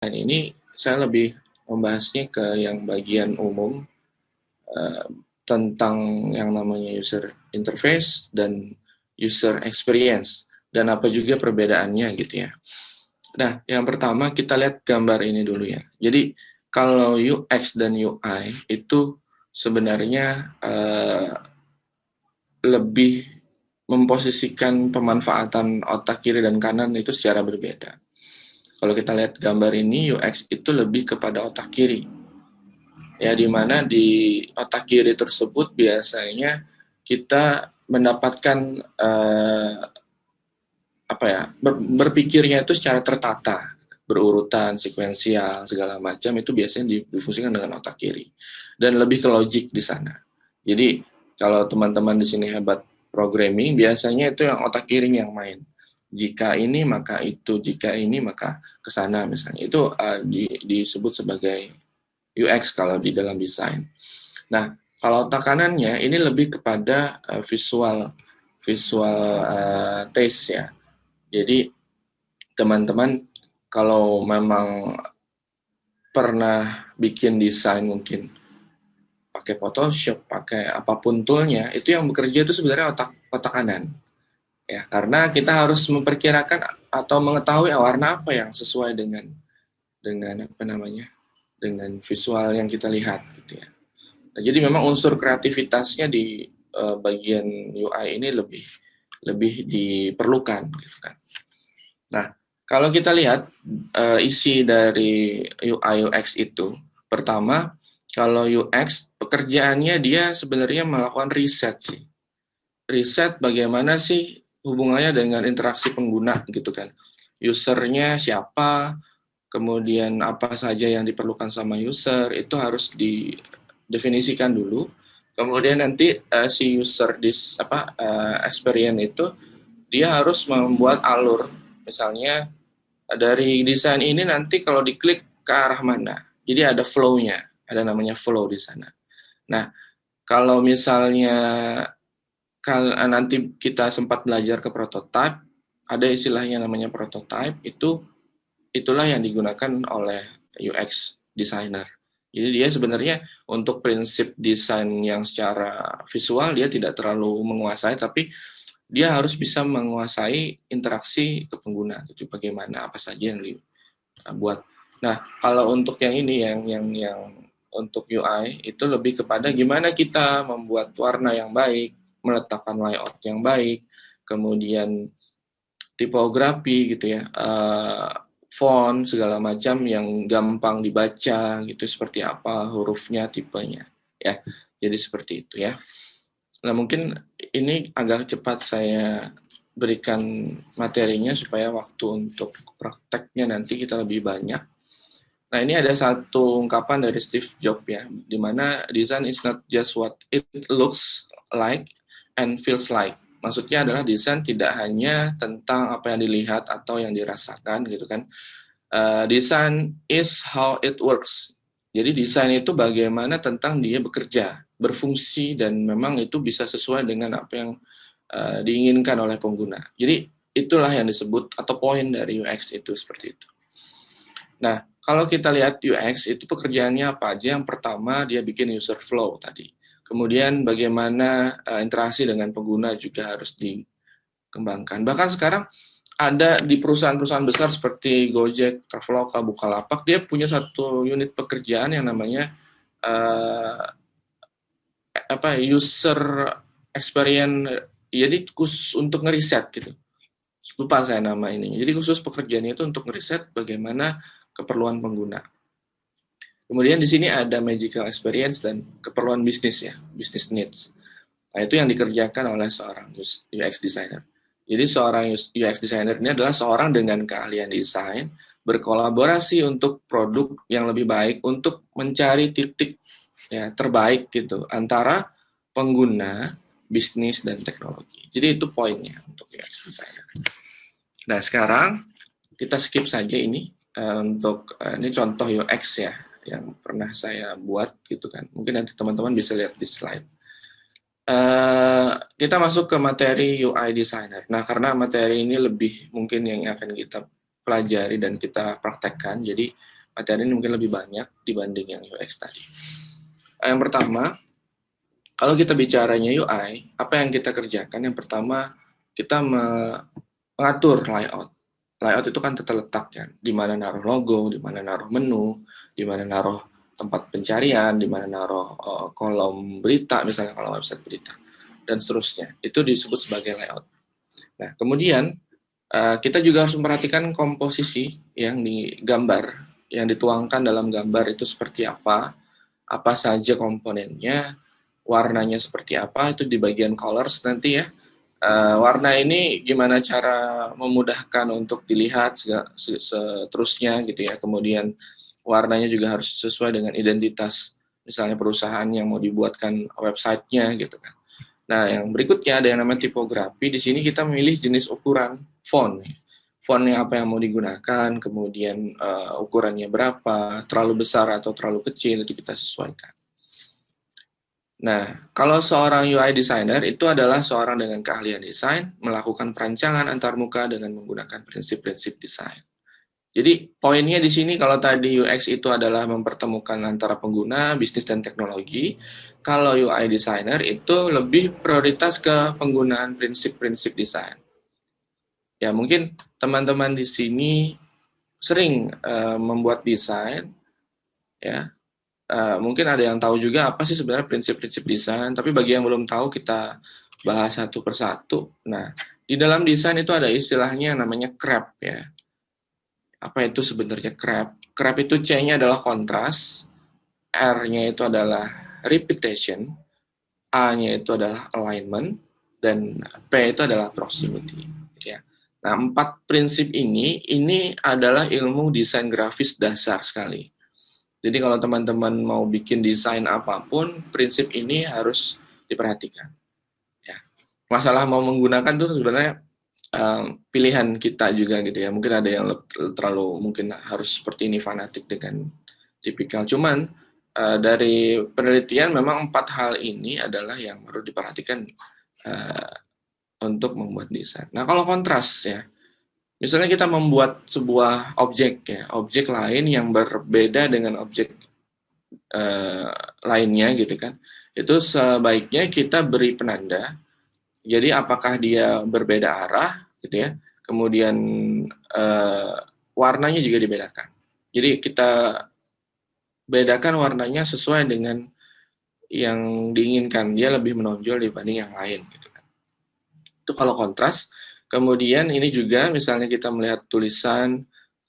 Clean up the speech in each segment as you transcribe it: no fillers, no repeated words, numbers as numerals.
Dan ini saya lebih membahasnya ke yang bagian umum uh, tentang yang namanya user interface dan user experience dan apa juga perbedaannya gitu ya. Nah, yang pertama kita lihat gambar ini dulu ya. Jadi kalau UX dan UI itu sebenarnya lebih memposisikan pemanfaatan otak kiri dan kanan itu secara berbeda. Kalau kita lihat gambar ini, UX itu lebih kepada otak kiri. Ya, di mana di otak kiri tersebut biasanya kita mendapatkan apa ya, berpikirnya itu secara tertata, berurutan, sekuensial, segala macam itu biasanya difungsikan dengan otak kiri dan lebih ke logik di sana. Jadi kalau teman-teman di sini hebat programming, biasanya itu yang otak kiri yang main. Jika ini maka itu, jika ini maka ke sana misalnya. Itu disebut sebagai UX kalau di dalam desain. Nah, kalau otak kanannya ini lebih kepada visual taste ya. Jadi teman-teman kalau memang pernah bikin desain mungkin pakai Photoshop, pakai apapun toolnya, itu yang bekerja itu sebenarnya otak kanan. Ya, karena kita harus memperkirakan atau mengetahui warna apa yang sesuai dengan apa namanya? Dengan visual yang kita lihat gitu ya. Nah, jadi memang unsur kreativitasnya di bagian UI ini lebih diperlukan gitu kan. Nah, kalau kita lihat isi dari UI UX itu, pertama, kalau UX pekerjaannya dia sebenarnya melakukan riset sih. Riset bagaimana sih hubungannya dengan interaksi pengguna gitu kan. Usernya siapa, kemudian apa saja yang diperlukan sama user, itu harus didefinisikan dulu. Kemudian nanti si user experience itu dia harus membuat alur. Misalnya dari desain ini nanti kalau diklik ke arah mana. Jadi ada flow-nya, ada namanya flow di sana. Nah, kalau misalnya nanti kita sempat belajar ke prototype, ada istilahnya namanya prototype, itulah yang digunakan oleh UX designer. Jadi dia sebenarnya untuk prinsip desain yang secara visual dia tidak terlalu menguasai, tapi dia harus bisa menguasai interaksi ke pengguna. Itu bagaimana apa saja yang dibuat. Nah, kalau untuk yang ini yang untuk UI itu lebih kepada gimana kita membuat warna yang baik, meletakkan layout yang baik, kemudian tipografi gitu ya, font segala macam yang gampang dibaca gitu seperti apa hurufnya, tipenya ya. Jadi seperti itu ya. Nah, mungkin ini agak cepat saya berikan materinya supaya waktu untuk prakteknya nanti kita lebih banyak. Nah, ini ada satu ungkapan dari Steve Jobs ya, di mana design is not just what it looks like and feels like. Maksudnya adalah desain tidak hanya tentang apa yang dilihat atau yang dirasakan gitu kan. Desain is how it works. Jadi desain itu bagaimana tentang dia bekerja, berfungsi dan memang itu bisa sesuai dengan apa yang diinginkan oleh pengguna. Jadi itulah yang disebut atau poin dari UX itu seperti itu. Nah, kalau kita lihat UX itu pekerjaannya apa aja? Yang pertama dia bikin user flow tadi. Kemudian bagaimana interaksi dengan pengguna juga harus dikembangkan. Bahkan sekarang ada di perusahaan-perusahaan besar seperti Gojek, Traveloka, Bukalapak, dia punya satu unit pekerjaan yang namanya user experience. Jadi khusus untuk ngeriset gitu. Lupa saya nama ini. Jadi khusus pekerjaannya itu untuk ngeriset bagaimana keperluan pengguna. Kemudian di sini ada magical experience dan keperluan bisnis ya, business needs. Nah, itu yang dikerjakan oleh seorang UX designer. Jadi seorang UX designer ini adalah seorang dengan keahlian desain, berkolaborasi untuk produk yang lebih baik, untuk mencari titik ya terbaik gitu antara pengguna, bisnis dan teknologi. Jadi itu poinnya untuk UX designer. Nah, sekarang kita skip saja ini untuk ini contoh UX ya yang pernah saya buat gitu kan. Mungkin nanti teman-teman bisa lihat di slide. Kita masuk ke materi UI designer. Nah, karena materi ini lebih mungkin yang akan kita pelajari dan kita praktekkan. Jadi materi ini mungkin lebih banyak dibanding yang UX tadi. Yang pertama, kalau kita bicaranya UI, apa yang kita kerjakan? Yang pertama, kita mengatur layout. Layout itu kan terletak ya, di mana naruh logo, di mana naruh menu, di mana naruh tempat pencarian, di mana naruh kolom berita, misalnya kalau website berita, dan seterusnya. Itu disebut sebagai layout. Nah, kemudian kita juga harus memperhatikan komposisi yang digambar, yang dituangkan dalam gambar itu seperti apa saja komponennya, warnanya seperti apa, itu di bagian colors nanti ya. Warna ini gimana cara memudahkan untuk dilihat seterusnya gitu ya. Kemudian warnanya juga harus sesuai dengan identitas misalnya perusahaan yang mau dibuatkan websitenya gitu kan. Nah, yang berikutnya ada yang namanya tipografi. Di sini kita memilih jenis ukuran font. Fontnya apa yang mau digunakan, kemudian ukurannya berapa, terlalu besar atau terlalu kecil, itu kita sesuaikan. Nah, kalau seorang UI designer itu adalah seorang dengan keahlian desain, melakukan perancangan antarmuka dengan menggunakan prinsip-prinsip desain. Jadi poinnya di sini kalau tadi UX itu adalah mempertemukan antara pengguna, bisnis, dan teknologi, kalau UI designer itu lebih prioritas ke penggunaan prinsip-prinsip desain. Ya mungkin teman-teman di sini sering membuat desain, ya. Mungkin ada yang tahu juga apa sih sebenarnya prinsip-prinsip desain, tapi bagi yang belum tahu kita bahas satu persatu. Nah, di dalam desain itu ada istilahnya yang namanya CREP ya. Apa itu sebenarnya CREP? CREP itu C-nya adalah kontras, R-nya itu adalah repetition, A-nya itu adalah alignment, dan P itu adalah proximity. Ya. Nah, 4 prinsip ini adalah ilmu desain grafis dasar sekali. Jadi kalau teman-teman mau bikin desain apapun, prinsip ini harus diperhatikan. Ya. Masalah mau menggunakan itu sebenarnya pilihan kita juga gitu ya. Mungkin ada yang terlalu mungkin harus seperti ini fanatik dengan tipikal. Cuman dari penelitian memang 4 hal ini adalah yang perlu diperhatikan untuk membuat desain. Nah kalau kontras ya, misalnya kita membuat sebuah objek ya, objek lain yang berbeda dengan objek lainnya gitu kan, itu sebaiknya kita beri penanda. Jadi apakah dia berbeda arah gitu ya, kemudian warnanya juga dibedakan. Jadi kita bedakan warnanya sesuai dengan yang diinginkan, dia lebih menonjol dibanding yang lain gitu kan. Itu kalau kontras. Kemudian ini juga misalnya kita melihat tulisan,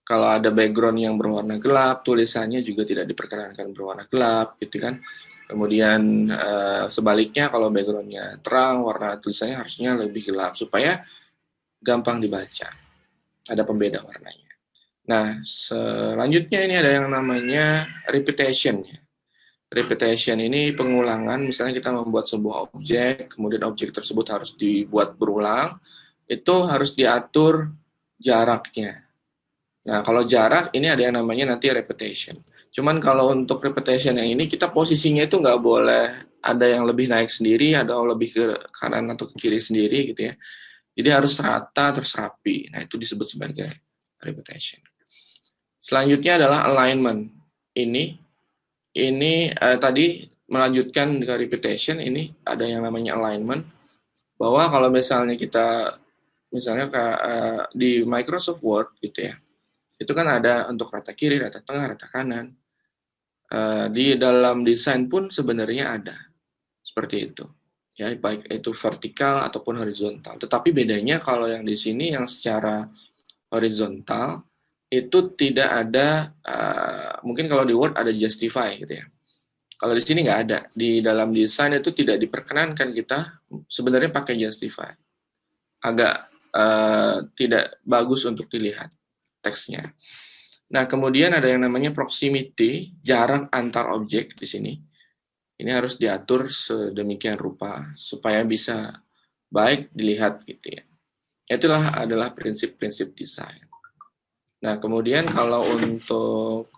kalau ada background yang berwarna gelap, tulisannya juga tidak diperkenankan berwarna gelap gitu kan. Kemudian sebaliknya kalau backgroundnya terang, warna tulisannya harusnya lebih gelap supaya gampang dibaca. Ada pembeda warnanya. Nah, selanjutnya ini ada yang namanya repetition. Repetition ini pengulangan, misalnya kita membuat sebuah objek, kemudian objek tersebut harus dibuat berulang, itu harus diatur jaraknya. Nah, kalau jarak, ini ada yang namanya nanti repetition. Cuman kalau untuk repetition yang ini, kita posisinya itu nggak boleh ada yang lebih naik sendiri, atau lebih ke kanan atau ke kiri sendiri gitu ya. Jadi harus rata, terus rapi. Nah, itu disebut sebagai repetition. Selanjutnya adalah alignment. Ini tadi melanjutkan ke repetition, ini ada yang namanya alignment, bahwa kalau misalnya kita, misalnya di Microsoft Word gitu ya, itu kan ada untuk rata kiri, rata tengah, rata kanan. Di dalam desain pun sebenarnya ada seperti itu, ya baik itu vertikal ataupun horizontal. Tetapi bedanya kalau yang di sini yang secara horizontal itu tidak ada, mungkin kalau di Word ada justify gitu ya. Kalau di sini nggak ada. Di dalam desain itu tidak diperkenankan kita sebenarnya pakai justify. Agak tidak bagus untuk dilihat teksnya. Nah, kemudian ada yang namanya proximity, jarak antar objek di sini. Ini harus diatur sedemikian rupa supaya bisa baik dilihat gitu ya. Itulah adalah prinsip-prinsip desain. Nah, kemudian kalau untuk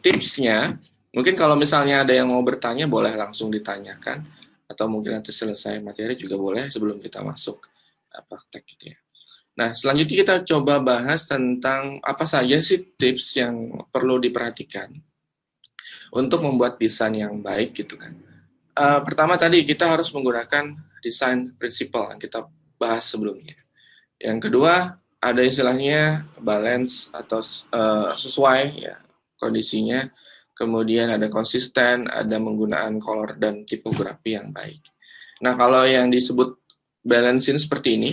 tipsnya, mungkin kalau misalnya ada yang mau bertanya boleh langsung ditanyakan, atau mungkin nanti selesai materi juga boleh sebelum kita masuk praktek gitu ya. Nah, selanjutnya kita coba bahas tentang apa saja sih tips yang perlu diperhatikan untuk membuat desain yang baik gitu kan. Pertama tadi kita harus menggunakan desain principle yang kita bahas sebelumnya. Yang kedua ada istilahnya balance atau sesuai ya kondisinya. Kemudian ada konsisten, ada menggunaan color dan tipografi yang baik. Nah, kalau yang disebut balancing seperti ini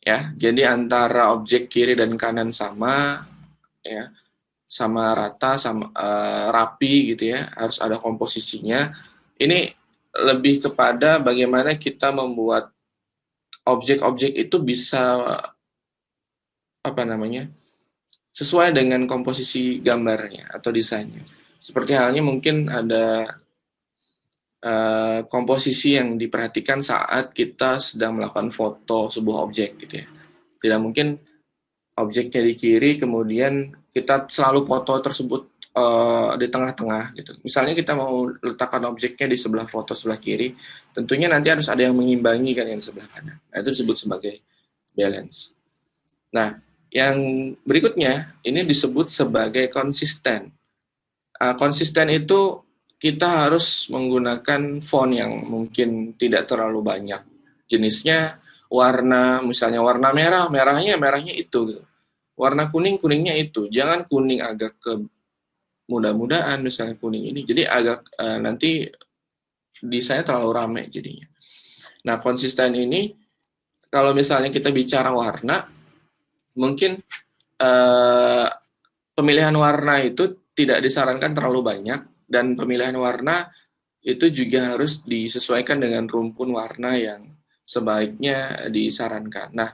ya, jadi antara objek kiri dan kanan sama ya, sama rata, sama rapi gitu ya, harus ada komposisinya. Ini lebih kepada bagaimana kita membuat objek-objek itu bisa apa namanya sesuai dengan komposisi gambarnya atau desainnya. Seperti halnya mungkin ada komposisi yang diperhatikan saat kita sedang melakukan foto sebuah objek gitu ya. Tidak mungkin objeknya di kiri kemudian kita selalu foto tersebut di tengah-tengah gitu. Misalnya kita mau letakkan objeknya di sebelah foto sebelah kiri, tentunya nanti harus ada yang mengimbangi kan yang di sebelah kanan. Nah, itu disebut sebagai balance. Nah, yang berikutnya ini disebut sebagai konsisten. Konsisten itu kita harus menggunakan font yang mungkin tidak terlalu banyak jenisnya, warna misalnya warna merah, merahnya itu gitu. Warna kuning, kuningnya itu. Jangan kuning agak ke mudah-mudahan misalnya kuning ini. Jadi agak nanti desainnya terlalu ramai jadinya. Nah, konsisten ini kalau misalnya kita bicara warna, mungkin pemilihan warna itu tidak disarankan terlalu banyak dan pemilihan warna itu juga harus disesuaikan dengan rumpun warna yang sebaiknya disarankan. Nah,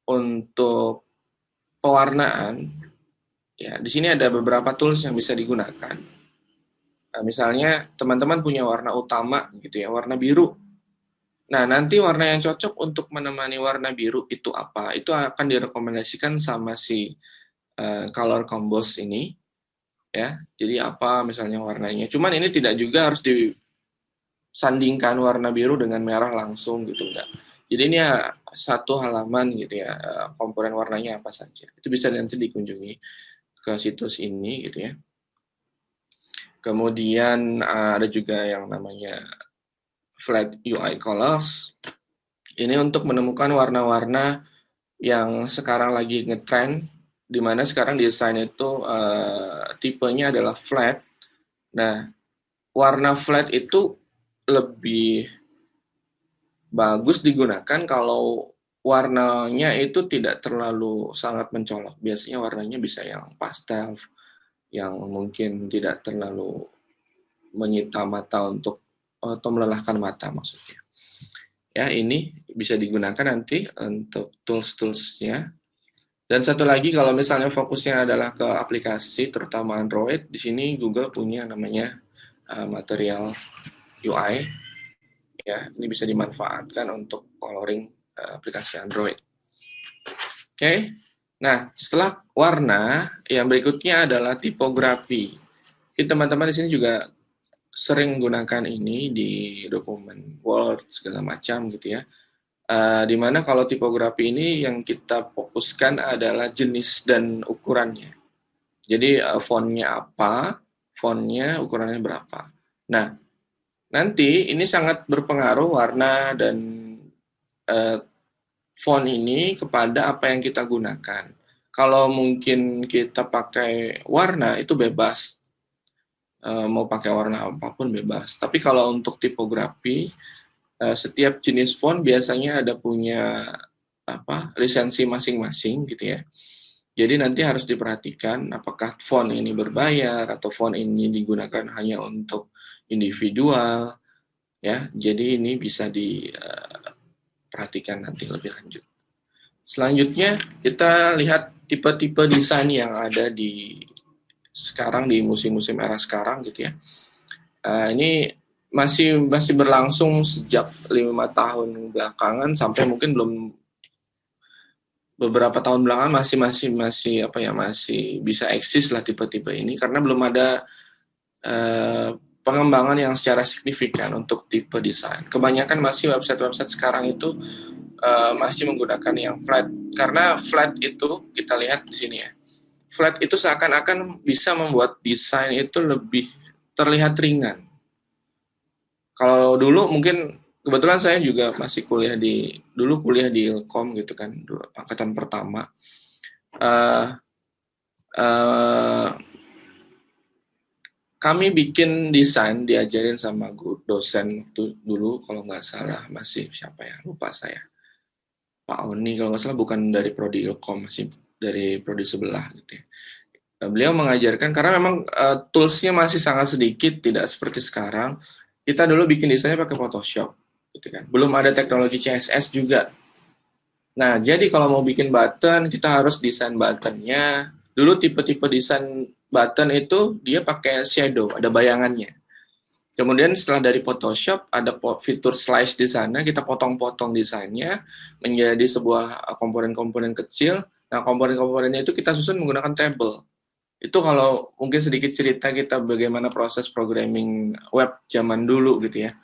untuk pewarnaan ya di sini ada beberapa tools yang bisa digunakan. Nah, misalnya teman-teman punya warna utama gitu ya, warna biru. Nah, nanti warna yang cocok untuk menemani warna biru itu apa? Itu akan direkomendasikan sama si color combos ini ya. Jadi apa misalnya warnanya. Cuman ini tidak juga harus disandingkan warna biru dengan merah langsung gitu enggak. Jadi ini ya satu halaman gitu ya, komponen warnanya apa saja. Itu bisa nanti dikunjungi ke situs ini gitu ya. Kemudian ada juga yang namanya Flat UI Colors. Ini untuk menemukan warna-warna yang sekarang lagi ngetrend, di mana sekarang desain itu tipenya adalah flat. Nah, warna flat itu lebih bagus digunakan kalau warnanya itu tidak terlalu sangat mencolok. Biasanya warnanya bisa yang pastel, yang mungkin tidak terlalu menyita mata untuk atau melelahkan mata maksudnya. Ya, ini bisa digunakan nanti untuk tools-toolsnya. Dan satu lagi kalau misalnya fokusnya adalah ke aplikasi terutama Android, di sini Google punya namanya material UI. Ya, ini bisa dimanfaatkan untuk coloring aplikasi Android. Oke. Nah, setelah warna, yang berikutnya adalah tipografi. Teman-teman di sini juga sering gunakan ini di dokumen Word segala macam gitu ya. Di mana kalau tipografi ini yang kita fokuskan adalah jenis dan ukurannya. Jadi fontnya apa, fontnya ukurannya berapa. Nah, nanti ini sangat berpengaruh warna dan font ini kepada apa yang kita gunakan. Kalau mungkin kita pakai warna itu bebas, mau pakai warna apapun bebas. Tapi kalau untuk tipografi, setiap jenis font biasanya ada punya lisensi masing-masing gitu ya. Jadi nanti harus diperhatikan apakah font ini berbayar atau font ini digunakan hanya untuk individual ya. Jadi ini bisa diperhatikan nanti lebih lanjut. Selanjutnya kita lihat tipe-tipe desain yang ada di sekarang di musim-musim era sekarang gitu ya. Ini masih berlangsung sejak 5 tahun belakangan sampai mungkin belum beberapa tahun belakangan masih bisa eksis lah tipe-tipe ini karena belum ada pengembangan yang secara signifikan untuk tipe desain. Kebanyakan masih website-website sekarang itu masih menggunakan yang flat. Karena flat itu, kita lihat di sini ya, flat itu seakan-akan bisa membuat desain itu lebih terlihat ringan. Kalau dulu mungkin, kebetulan saya juga masih dulu kuliah di Ilkom gitu kan, angkatan pertama. Uh, uh, Kami bikin desain, diajarin sama dosen dulu, kalau nggak salah masih siapa ya, lupa saya. Pak Oni kalau nggak salah, bukan dari prodi Ilkom, masih dari prodi sebelah gitu ya. Beliau mengajarkan, karena memang toolsnya masih sangat sedikit, tidak seperti sekarang. Kita dulu bikin desainnya pakai Photoshop, gitu kan. Belum ada teknologi CSS juga. Nah, jadi kalau mau bikin button, kita harus desain buttonnya. Dulu tipe-tipe desain button itu dia pakai shadow, ada bayangannya. Kemudian setelah dari Photoshop, ada fitur slice di sana, kita potong-potong desainnya menjadi sebuah komponen-komponen kecil. Nah, komponen-komponennya itu kita susun menggunakan table. Itu kalau mungkin sedikit cerita kita bagaimana proses programming web zaman dulu gitu ya.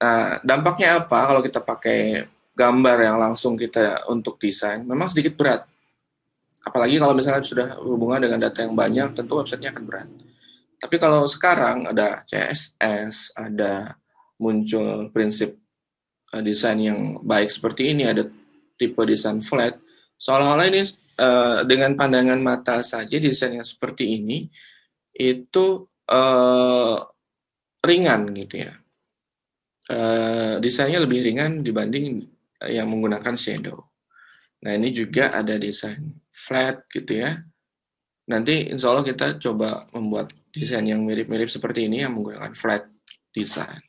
Nah, dampaknya apa kalau kita pakai gambar yang langsung kita untuk desain? Memang sedikit berat. Apalagi kalau misalnya sudah hubungan dengan data yang banyak, tentu websitenya akan berat. Tapi kalau sekarang ada CSS, ada muncul prinsip desain yang baik seperti ini, ada tipe desain flat, seolah-olah ini dengan pandangan mata saja desain yang seperti ini itu ringan gitu ya. Desainnya lebih ringan dibanding yang menggunakan shadow. Nah, ini juga ada desain flat gitu ya. Nanti insya Allah kita coba membuat desain yang mirip-mirip seperti ini yang menggunakan flat design.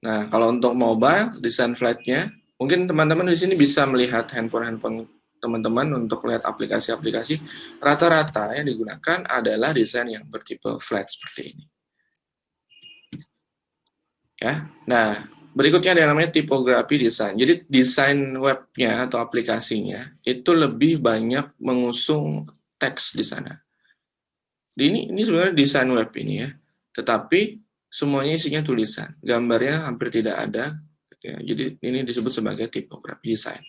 Nah, kalau untuk mobile, desain flatnya, mungkin teman-teman di sini bisa melihat handphone teman-teman untuk lihat aplikasi-aplikasi. Rata-rata yang digunakan adalah desain yang bertipe flat seperti ini. Ya, nah berikutnya ada yang namanya tipografi desain. Jadi desain webnya atau aplikasinya itu lebih banyak mengusung teks di sana. Ini sebenarnya desain web ini ya, tetapi semuanya isinya tulisan, gambarnya hampir tidak ada. Ya. Jadi ini disebut sebagai tipografi desain.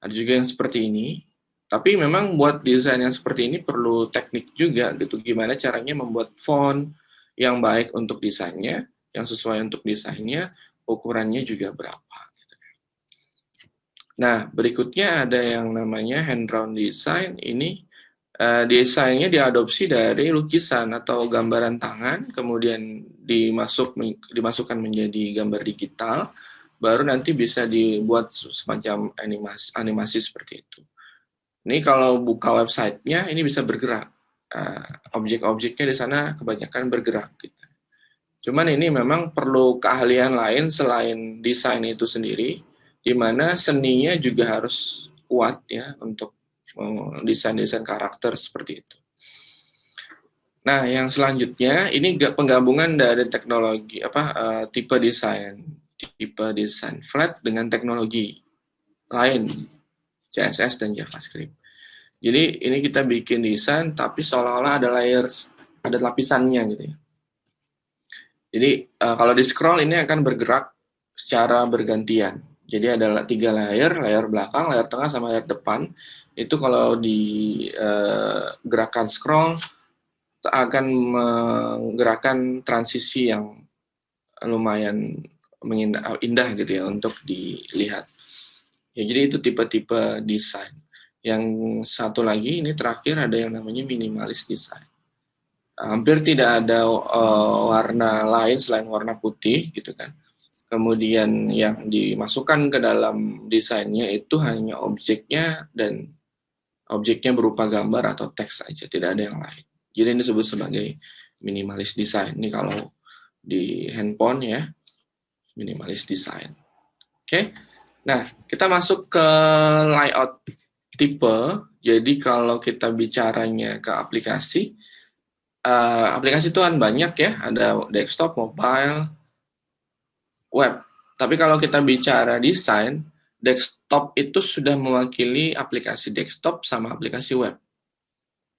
Ada juga yang seperti ini, tapi memang buat desain yang seperti ini perlu teknik juga gitu. Gimana caranya membuat font yang baik untuk desainnya, yang sesuai untuk desainnya, ukurannya juga berapa. Nah, berikutnya ada yang namanya hand-drawn design. Ini desainnya diadopsi dari lukisan atau gambaran tangan, kemudian dimasukkan menjadi gambar digital, baru nanti bisa dibuat semacam animasi seperti itu. Ini kalau buka websitenya, ini bisa bergerak. Objek-objeknya di sana kebanyakan bergerak. Gitu. Cuman ini memang perlu keahlian lain selain desain itu sendiri, di mana seninya juga harus kuat ya untuk desain-desain karakter seperti itu. Nah, yang selanjutnya ini penggabungan dari teknologi tipe desain flat dengan teknologi lain, CSS dan JavaScript. Jadi ini kita bikin desain tapi seolah-olah ada layers, ada lapisannya gitu ya. Jadi kalau di scroll ini akan bergerak secara bergantian. Jadi ada 3 layer belakang, layer tengah, sama layer depan. Itu kalau di gerakan scroll akan menggerakkan transisi yang lumayan indah gitu ya untuk dilihat. Ya, jadi itu tipe-tipe desain. Yang satu lagi ini terakhir ada yang namanya minimalis design. Hampir tidak ada warna lain selain warna putih gitu kan. Kemudian yang dimasukkan ke dalam desainnya itu hanya objeknya, dan objeknya berupa gambar atau teks saja, tidak ada yang lain. Jadi ini disebut sebagai minimalis design. Ini kalau di handphone ya, minimalis design. Oke. Nah, kita masuk ke layout tipe. Jadi kalau kita bicaranya ke aplikasi, aplikasi itu kan banyak ya, ada desktop, mobile, web. Tapi kalau kita bicara desain, desktop itu sudah mewakili aplikasi desktop sama aplikasi web.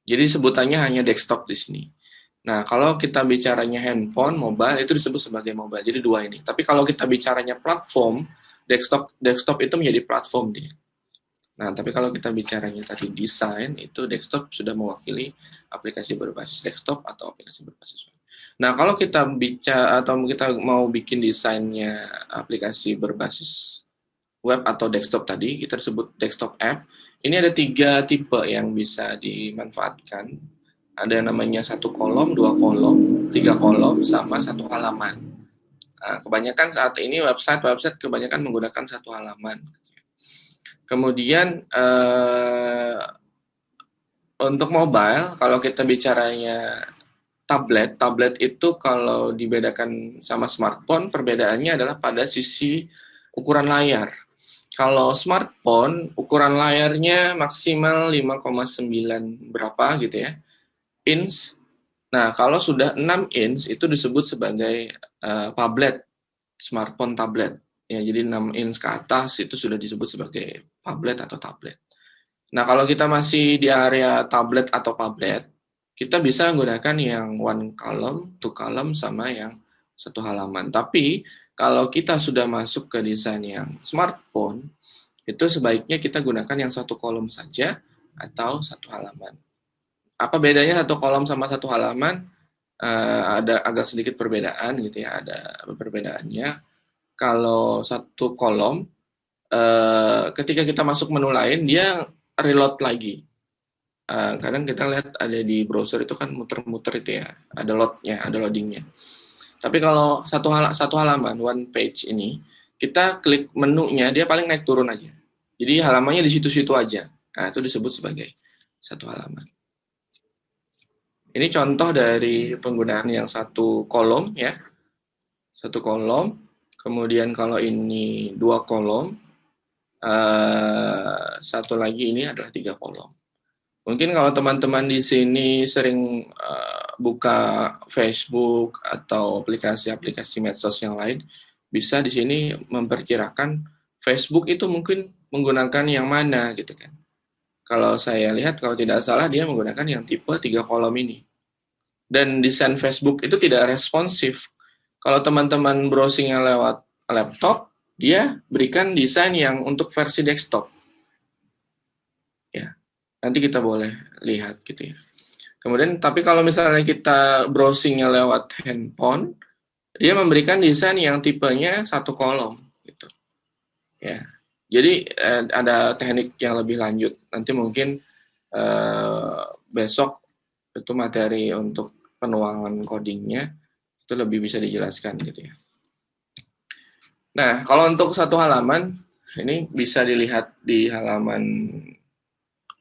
Jadi sebutannya hanya desktop di sini. Nah, kalau kita bicaranya handphone, mobile, itu disebut sebagai mobile. Jadi 2 ini. Tapi kalau kita bicaranya platform, desktop itu menjadi platform dia. Nah, tapi kalau kita bicaranya tadi desain, itu desktop sudah mewakili aplikasi berbasis desktop atau aplikasi berbasis web. Nah, kalau kita bicara atau kita mau bikin desainnya aplikasi berbasis web atau desktop tadi, kita sebut desktop app. Ini ada 3 tipe yang bisa dimanfaatkan. Ada namanya 1 kolom, 2 kolom, 3 kolom, sama 1 halaman. Nah, kebanyakan saat ini website kebanyakan menggunakan 1 halaman. Kemudian untuk mobile, kalau kita bicaranya tablet itu kalau dibedakan sama smartphone, perbedaannya adalah pada sisi ukuran layar. Kalau smartphone, ukuran layarnya maksimal 5,9 berapa gitu ya, inch. Nah, kalau sudah 6 inch itu disebut sebagai tablet, smartphone tablet. Ya, jadi 6 inch ke atas itu sudah disebut sebagai tablet atau tablet. Nah, kalau kita masih di area tablet atau tablet, kita bisa menggunakan yang 1 column, 2 column, sama yang 1 halaman. Tapi, kalau kita sudah masuk ke desain yang smartphone, itu sebaiknya kita gunakan yang 1 kolom saja atau 1 halaman. Apa bedanya 1 kolom sama 1 halaman? Ada agak sedikit perbedaan gitu ya, ada perbedaannya. Kalau 1 kolom, ketika kita masuk menu lain, dia reload lagi. Kadang kita lihat ada di browser itu kan muter-muter itu ya, ada loadnya, ada loadingnya. Tapi kalau satu halaman, one page ini, kita klik menunya, dia paling naik turun aja. Jadi halamannya di situ-situ aja. Nah, itu disebut sebagai 1 halaman. Ini contoh dari penggunaan yang 1 kolom ya. 1 kolom, kemudian kalau ini 2 kolom, satu lagi ini adalah 3 kolom. Mungkin kalau teman-teman di sini sering buka Facebook atau aplikasi-aplikasi medsos yang lain, bisa di sini memperkirakan Facebook itu mungkin menggunakan yang mana gitu kan. Kalau saya lihat, kalau tidak salah dia menggunakan yang tipe 3 kolom ini. Dan desain Facebook itu tidak responsif. Kalau teman-teman browsingnya lewat laptop, dia berikan desain yang untuk versi desktop. Ya. Nanti kita boleh lihat gitu ya. Kemudian, tapi kalau misalnya kita browsingnya lewat handphone, dia memberikan desain yang tipenya 1 kolom gitu. Ya. Jadi ada teknik yang lebih lanjut. Nanti mungkin besok itu materi untuk penuangan codingnya itu lebih bisa dijelaskan gitu ya. Nah, kalau untuk 1 halaman ini bisa dilihat di halaman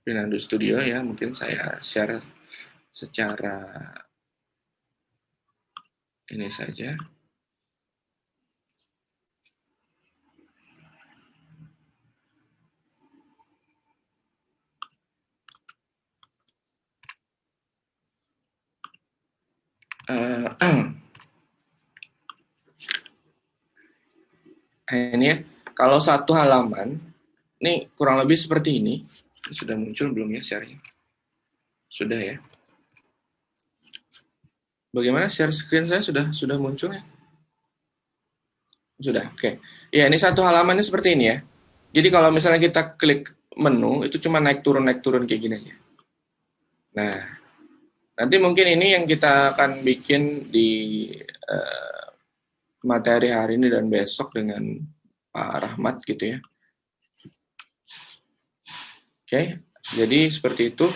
Pinando Studio ya, mungkin saya share secara ini saja. Ini ya, kalau 1 halaman, ini kurang lebih seperti ini. Sudah muncul belum ya share-nya? Sudah ya. Bagaimana share screen saya sudah muncul ya? Sudah, oke. Ya, ini 1 halamannya seperti ini ya. Jadi kalau misalnya kita klik menu, itu cuma naik turun kayak gini aja. Nah, nanti mungkin ini yang kita akan bikin di materi hari ini dan besok dengan Pak Rahmat gitu ya. Oke, jadi seperti itu.